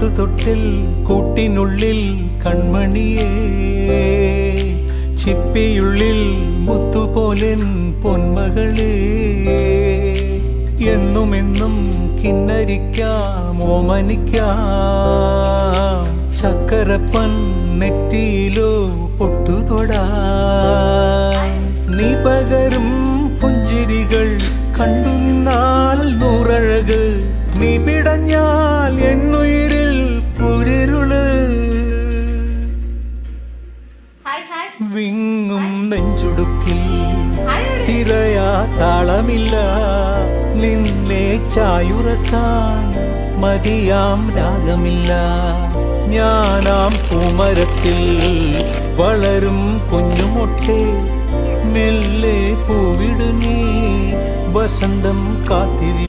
പാട്ടുതൊട്ടിൽ കൂട്ടിനുള്ളിൽ കൺമണിയേ, ചിപ്പിയുള്ളിൽ മുത്തുപോലെൻ പൊന്മകളേ, എന്നുമെന്നും കിന്നരിക്കാം ഓമനിക്കാം, ചക്കരപ്പൻ നെറ്റിയിലോ പൊട്ടുതൊടാൻ. നീ പകരും പുഞ്ചിരികൾ കണ്ടു നിന്നാൽ നൂറഴക്, നീ പിടഞ്ഞാൽ എന്നുയിരിൽ കുരിരുള്. വിങ്ങും നെഞ്ചുടുക്കിൽ തിരയാ താളമില്ല, നിന്നെ ചായുറക്കാൻ മതിയാം രാഗമില്ല. ഞാനാം പൂമരത്തിൽ വളരും കുഞ്ഞുമൊട്ടെ, മെല്ലെ പൂവിടു നീ വസന്തം കാത്തിരി.